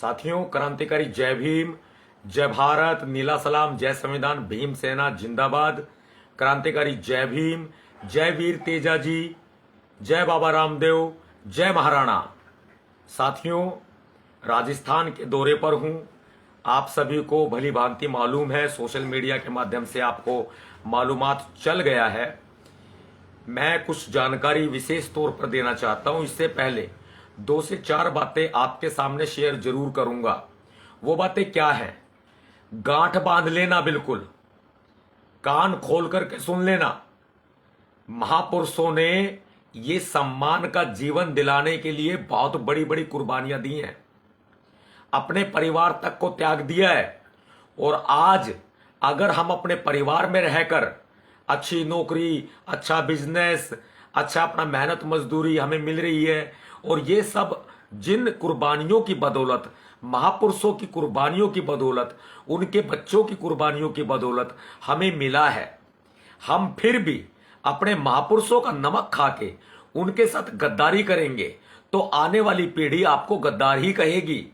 साथियों, क्रांतिकारी जय भीम, जय भारत, नीला सलाम, जय संविधान, भीम सेना जिंदाबाद। क्रांतिकारी जय भीम, जय वीर तेजा जी, जय बाबा रामदेव, जय महाराणा। साथियों, राजस्थान के दौरे पर हूं। आप सभी को भली भांति मालूम है, सोशल मीडिया के माध्यम से आपको मालूमात चल गया है। मैं कुछ जानकारी विशेष तौर पर देना चाहता हूं। इससे पहले 2 से 4 बातें आपके सामने शेयर जरूर करूंगा। वो बातें क्या हैं? गांठ बांध लेना, बिल्कुल कान खोल करके सुन लेना। महापुरुषों ने ये सम्मान का जीवन दिलाने के लिए बहुत बड़ी बड़ी कुर्बानियां दी हैं, अपने परिवार तक को त्याग दिया है। और आज अगर हम अपने परिवार में रहकर अच्छी नौकरी, अच्छा बिजनेस, अच्छा अपना मेहनत मजदूरी हमें मिल रही है, और ये सब जिन कुर्बानियों की बदौलत, महापुरुषों की कुर्बानियों की बदौलत, उनके बच्चों की कुर्बानियों की बदौलत हमें मिला है, हम फिर भी अपने महापुरुषों का नमक खा के उनके साथ गद्दारी करेंगे तो आने वाली पीढ़ी आपको गद्दार ही कहेगी।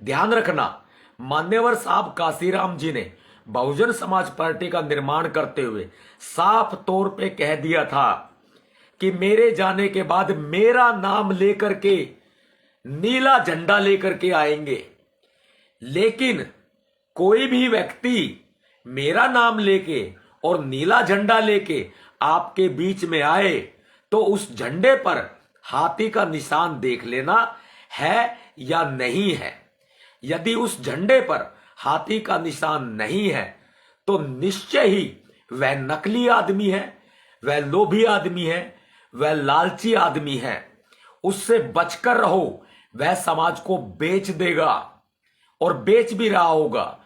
ध्यान रखना, मान्यवर साहब काशीराम जी ने बहुजन समाज पार्टी का निर्माण करते हुए साफ तौर पे कह दिया था कि मेरे जाने के बाद मेरा नाम लेकर के नीला झंडा लेकर के आएंगे। लेकिन कोई भी व्यक्ति मेरा नाम लेके और नीला झंडा लेके आपके बीच में आए तो उस झंडे पर हाथी का निशान देख लेना है या नहीं है। यदि उस झंडे पर हाथी का निशान नहीं है तो निश्चय ही वह नकली आदमी है, वह लोभी आदमी है, वह लालची आदमी है। उससे बचकर रहो, वह समाज को बेच देगा और बेच भी रहा होगा।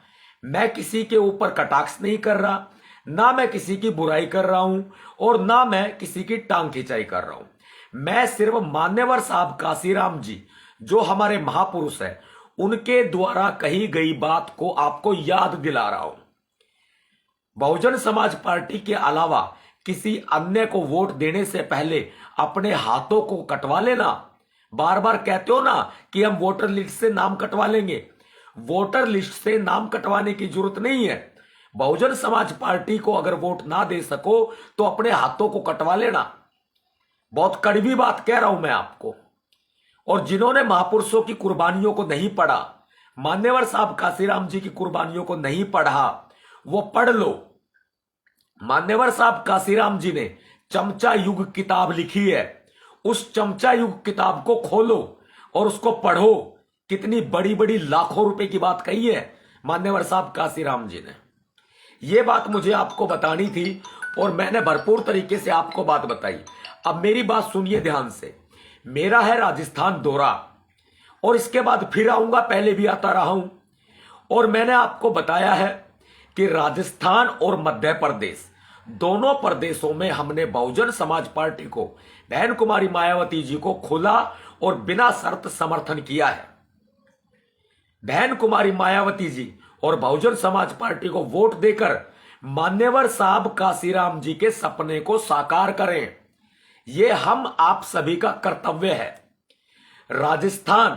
मैं किसी के ऊपर कटाक्ष नहीं कर रहा, ना मैं किसी की बुराई कर रहा हूं और ना मैं किसी की टांग खिंचाई कर रहा हूं। मैं सिर्फ मान्यवर साहब काशीराम जी, जो हमारे महापुरुष है, उनके द्वारा कही गई बात को आपको याद दिला रहा हूं। बहुजन समाज पार्टी के अलावा किसी अन्य को वोट देने से पहले अपने हाथों को कटवा लेना। बार बार कहते हो ना कि हम वोटर लिस्ट से नाम कटवा लेंगे। वोटर लिस्ट से नाम कटवाने की जरूरत नहीं है। बहुजन समाज पार्टी को अगर वोट ना दे सको तो अपने हाथों को कटवा लेना। बहुत कड़वी बात कह रहा हूं मैं आपको। और जिन्होंने महापुरुषों की कुर्बानियों को नहीं पढ़ा, मान्यवर साहब काशीराम जी की कुर्बानियों को नहीं पढ़ा, वो पढ़ लो। मान्यवर साहब काशीराम जी ने चमचा युग किताब लिखी है। उस चमचा युग किताब को खोलो और उसको पढ़ो। कितनी बड़ी बड़ी लाखों रुपए की बात कही है मान्यवर साहब काशीराम जी ने। यह बात मुझे आपको बतानी थी और मैंने भरपूर तरीके से आपको बात बताई। अब मेरी बात सुनिए ध्यान से। मेरा है राजस्थान दौरा और इसके बाद फिर आऊंगा, पहले भी आता रहा हूं। और मैंने आपको बताया है कि राजस्थान और मध्य प्रदेश, दोनों प्रदेशों में हमने बहुजन समाज पार्टी को, बहन कुमारी मायावती जी को खुला और बिना शर्त समर्थन किया है। बहन कुमारी मायावती जी और बहुजन समाज पार्टी को वोट देकर मान्यवर साहब काशीराम जी के सपने को साकार करें, यह हम आप सभी का कर्तव्य है। राजस्थान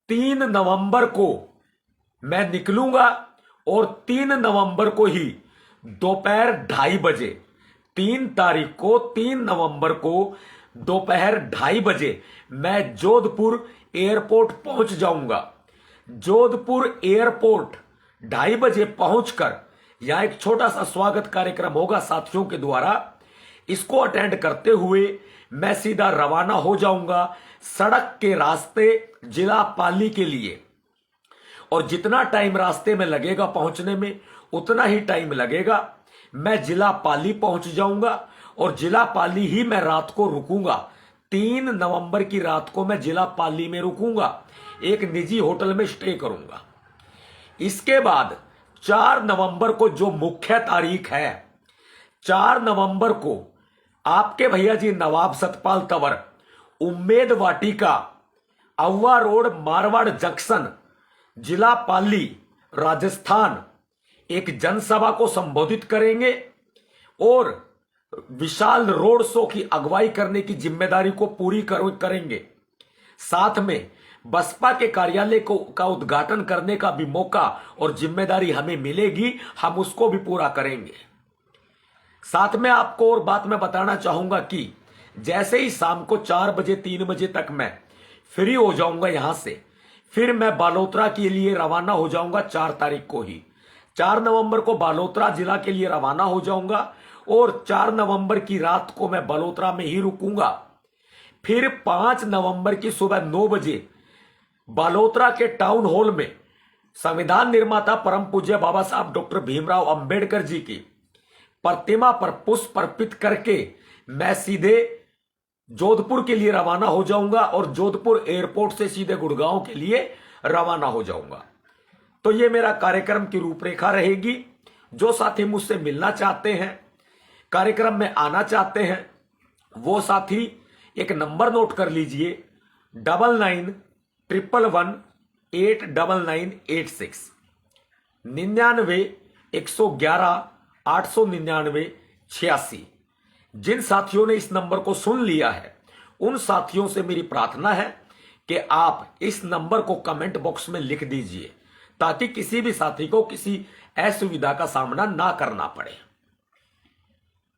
3 नवंबर को मैं निकलूंगा और 3 नवंबर को ही दोपहर 2:30 बजे, 3 तारीख को 3 नवंबर को दोपहर 2:30 बजे मैं जोधपुर एयरपोर्ट पहुंच जाऊंगा। जोधपुर एयरपोर्ट 2:30 बजे पहुंचकर यहां एक छोटा सा स्वागत कार्यक्रम होगा साथियों के द्वारा। इसको अटेंड करते हुए मैं सीधा रवाना हो जाऊंगा सड़क के रास्ते जिला पाली के लिए। और जितना टाइम रास्ते में लगेगा पहुंचने में, उतना ही टाइम लगेगा। मैं जिला पाली पहुंच जाऊंगा और जिला पाली ही मैं रात को रुकूंगा। 3 नवंबर की रात को मैं जिला पाली में रुकूंगा, एक निजी होटल में स्टे करूंगा। इसके बाद 4 नवंबर को जो मुख्य तारीख है, 4 नवंबर को आपके भैया जी नवाब सतपाल तंवर, उम्मेद वाटिका, अव्वा रोड, मारवाड़ जंक्शन, जिला पाली, राजस्थान, एक जनसभा को संबोधित करेंगे और विशाल रोड शो की अगुवाई करने की जिम्मेदारी को पूरी करेंगे। साथ में बसपा के कार्यालय को का उद्घाटन करने का भी मौका और जिम्मेदारी हमें मिलेगी, हम उसको भी पूरा करेंगे। साथ में आपको और बात मैं बताना चाहूंगा कि जैसे ही शाम को 4 बजे 3 बजे तक मैं फ्री हो जाऊंगा यहां से, फिर मैं बालोतरा के लिए रवाना हो जाऊंगा। 4 तारीख को ही, 4 नवंबर को बालोतरा जिला के लिए रवाना हो जाऊंगा और 4 नवंबर की रात को मैं बालोतरा में ही रुकूंगा। फिर 5 नवंबर की सुबह 9 बजे बालोतरा के टाउन हॉल में संविधान निर्माता परम पूज्य बाबा साहब डॉक्टर भीमराव अंबेडकर जी की प्रतिमा पर पुष्प अर्पित करके मैं सीधे जोधपुर के लिए रवाना हो जाऊंगा और जोधपुर एयरपोर्ट से सीधे गुड़गांव के लिए रवाना हो जाऊंगा। तो ये मेरा कार्यक्रम की रूपरेखा रहेगी। जो साथी मुझसे मिलना चाहते हैं, कार्यक्रम में आना चाहते हैं, वो साथी एक नंबर नोट कर लीजिए, 9911189986 9911189986। जिन साथियों ने इस नंबर को सुन लिया है, उन साथियों से मेरी प्रार्थना है कि आप इस नंबर को कमेंट बॉक्स में लिख दीजिए, ताकि किसी भी साथी को किसी असुविधा का सामना ना करना पड़े।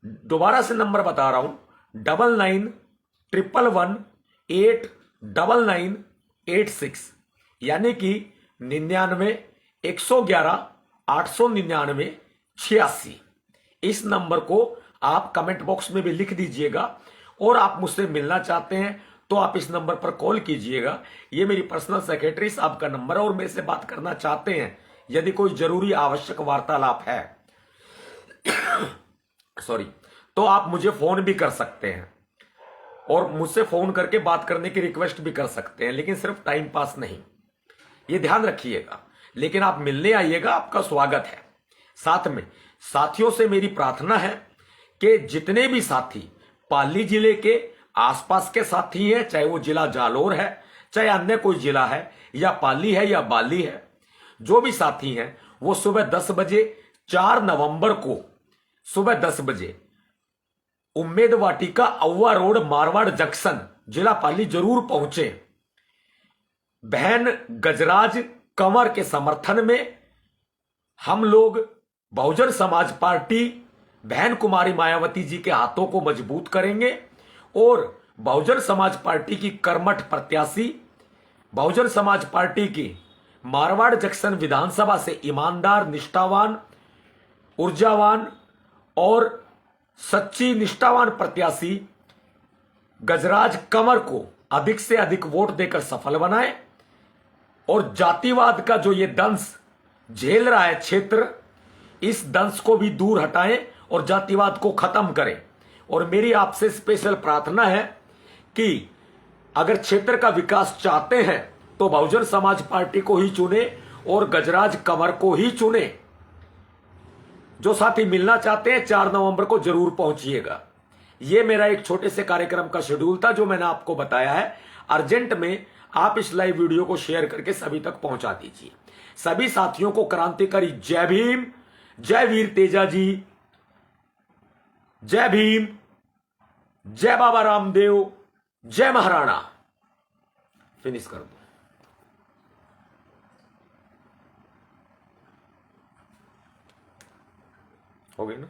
दोबारा से नंबर बता रहा हूं, 9911189986, यानी कि 9911189986। इस नंबर को आप कमेंट बॉक्स में भी लिख दीजिएगा और आप मुझसे मिलना चाहते हैं तो आप इस नंबर पर कॉल कीजिएगा। ये मेरी पर्सनल सेक्रेटरी साहब का नंबर है और मेरे से बात करना चाहते हैं, यदि कोई जरूरी आवश्यक वार्तालाप है सॉरी, तो आप मुझे फोन भी कर सकते हैं और मुझसे फोन करके बात करने की रिक्वेस्ट भी कर सकते हैं, लेकिन सिर्फ टाइम पास नहीं, ये ध्यान रखिएगा। लेकिन आप मिलने आइएगा, आपका स्वागत है। साथ में साथियों से मेरी प्रार्थना है कि जितने भी साथी पाली जिले के आसपास के साथी हैं, चाहे वो जिला जालोर है, चाहे अन्य कोई जिला है, या पाली है या बाली है, जो भी साथी हैं वो सुबह 10 बजे 4 नवंबर को सुबह 10 बजे उम्मेद वाटिका अव्वा रोड मारवाड़ जंक्शन जिला पाली जरूर पहुंचे। बहन गजराज कंवर के समर्थन में हम लोग बहुजन समाज पार्टी बहन कुमारी मायावती जी के हाथों को मजबूत करेंगे और बहुजन समाज पार्टी की कर्मठ प्रत्याशी, बहुजन समाज पार्टी की मारवाड़ जंक्शन विधानसभा से ईमानदार, निष्ठावान, ऊर्जावान और सच्ची निष्ठावान प्रत्याशी गजराज कंवर को अधिक से अधिक वोट देकर सफल बनाएं और जातिवाद का जो ये दंश झेल रहा है क्षेत्र, इस दंश को भी दूर हटाएं और जातिवाद को खत्म करें। और मेरी आपसे स्पेशल प्रार्थना है कि अगर क्षेत्र का विकास चाहते हैं तो बहुजन समाज पार्टी को ही चुने और गजराज कंवर को ही चुने। जो साथी मिलना चाहते हैं 4 नवंबर को जरूर पहुंचिएगा। यह मेरा एक छोटे से कार्यक्रम का शेड्यूल था जो मैंने आपको बताया है। अर्जेंट में आप इस लाइव वीडियो को शेयर करके सभी तक पहुंचा दीजिए। सभी साथियों को क्रांतिकारी जय भीम, जय वीर तेजा जी, जय भीम, जय बाबा रामदेव, जय महाराणा। फिनिश कर दो। हो गई ना।